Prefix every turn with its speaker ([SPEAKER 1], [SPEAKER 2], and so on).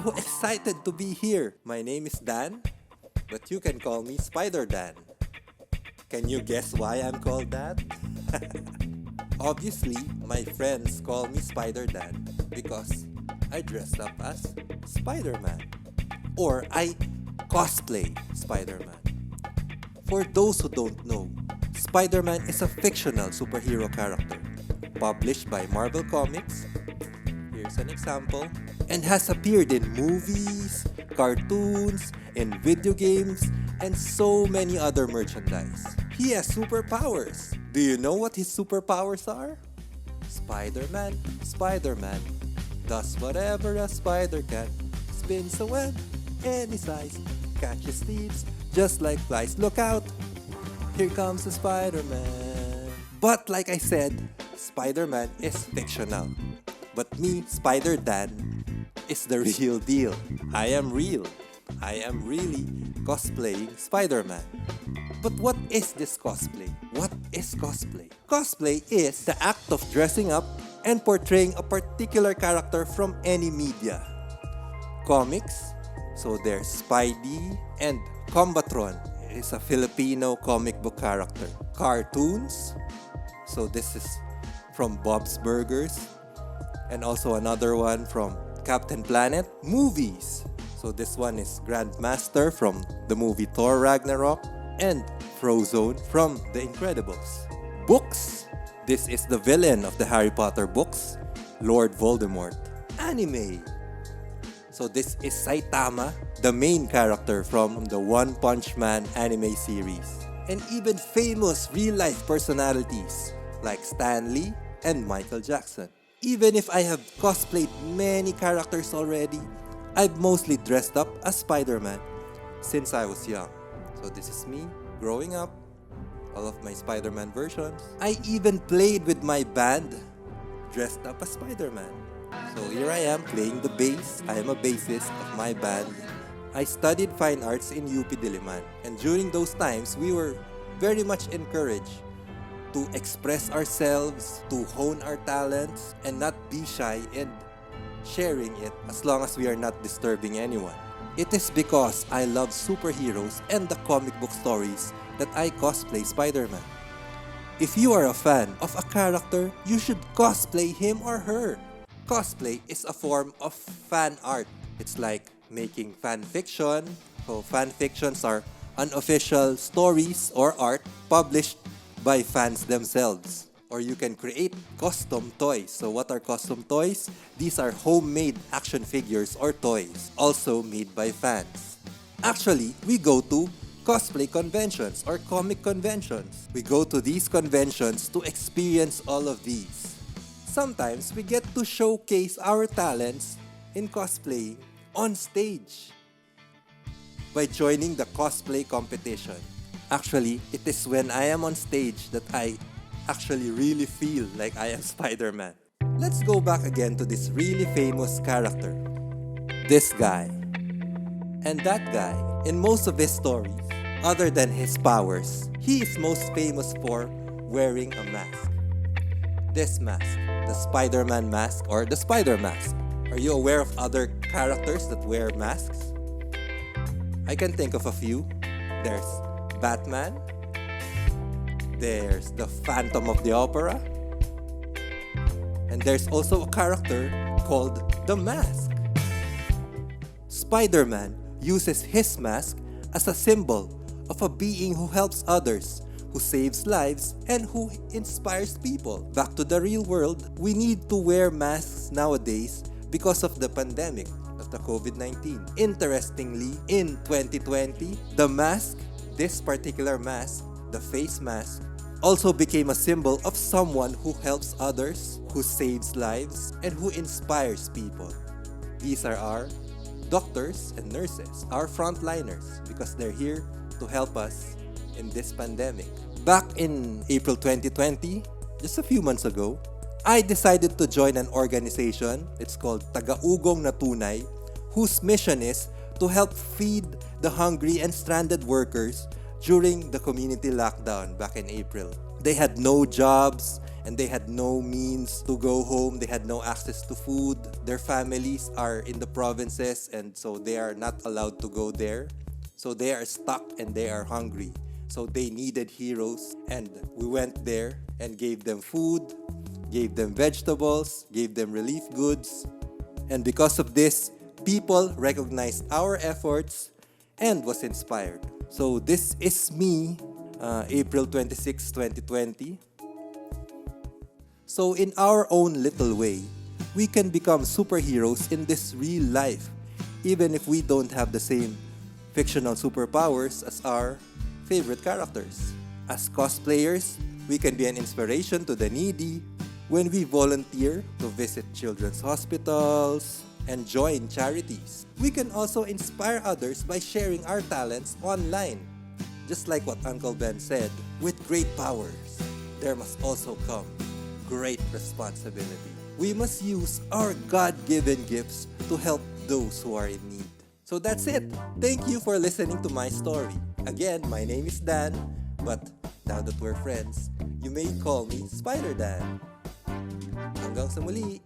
[SPEAKER 1] so excited to be here. My name is Dan, but you can call me SpiderDan. Can you guess why I'm called that? Obviously, my friends call me SpiderDan because I dressed up as Spider-Man. Or I cosplay Spider-Man. For those who don't know, Spider-Man is a fictional superhero character published by Marvel Comics. Here's an example. And has appeared in movies, cartoons, in video games, and so many other merchandise. He has superpowers. Do you know what his superpowers are? Spider-Man does whatever a spider can. Spins a web any size, catches thieves just like flies. Look out! Here comes the Spider-Man. But like I said, Spider-Man is fictional. But me, SpiderDan, is the real deal. I am real. I am really cosplaying Spider-Man. But what is this cosplay? What is cosplay? Cosplay is the act of dressing up and portraying a particular character from any media. Comics, so there's Spidey, and Combatron is a Filipino comic book character. Cartoons, so this is from Bob's Burgers, and also another one from Captain Planet. Movies, so this one is Grandmaster from the movie Thor Ragnarok, and Frozone from The Incredibles. Books, this is the villain of the Harry Potter books, Lord Voldemort. Anime, so this is Saitama, the main character from the One Punch Man anime series. And even famous real-life personalities like Stan Lee and Michael Jackson. Even if I have cosplayed many characters already, I've mostly dressed up as Spider-Man since I was young. So this is me growing up, all of my Spider-Man versions. I even played with my band dressed up as Spider-Man. So here I am playing the bass. I am a bassist of my band. I studied fine arts in UP Diliman, and during those times we were very much encouraged to express ourselves, to hone our talents, and not be shy in sharing it as long as we are not disturbing anyone. It is because I love superheroes and the comic book stories that I cosplay Spider-Man. If you are a fan of a character, you should cosplay him or her. Cosplay is a form of fan art. It's like making fan fiction. So fan fictions are unofficial stories or art published by fans themselves. Or you can create custom toys. So what are custom toys? These are homemade action figures or toys, also made by fans. Actually, we go to cosplay conventions or comic conventions. We go to these conventions to experience all of these. Sometimes we get to showcase our talents in cosplaying on stage by joining the cosplay competition. Actually, it is when I am on stage that I actually really feel like I am Spider-Man. Let's go back again to this really famous character. This guy. And that guy, in most of his stories, other than his powers, he is most famous for wearing a mask. This mask, the Spider-Man mask or the Spider mask. Are you aware of other characters that wear masks? I can think of a few. There's Batman. There's the Phantom of the Opera. And there's also a character called the Mask. Spider-Man uses his mask as a symbol of a being who helps others, who saves lives, and who inspires people. Back to the real world, we need to wear masks nowadays because of the pandemic of the COVID-19. Interestingly, in 2020, the mask, this particular mask, the face mask, also became a symbol of someone who helps others, who saves lives, and who inspires people. These are our doctors and nurses, our frontliners, because they're here to help us in this pandemic. Back in April 2020, just a few months ago, I decided to join an organization. It's called Tagaugong na Tunay, whose mission is to help feed the hungry and stranded workers during the community lockdown back in April. They had no jobs and they had no means to go home. They had no access to food. Their families are in the provinces, and so they are not allowed to go there. So they are stuck and they are hungry. So they needed heroes, and we went there and gave them food, gave them vegetables, gave them relief goods. And because of this, people recognized our efforts and was inspired. So this is me, April 26, 2020. So in our own little way, we can become superheroes in this real life, even if we don't have the same fictional superpowers as our favorite characters. As cosplayers, we can be an inspiration to the needy when we volunteer to visit children's hospitals and join charities. We can also inspire others by sharing our talents online. Just like what Uncle Ben said, with great powers, there must also come great responsibility. We must use our God-given gifts to help those who are in need. So that's it. Thank you for listening to my story. Again, my name is Dan, but now that we're friends, you may call me SpiderDan. Hanggang sa muli!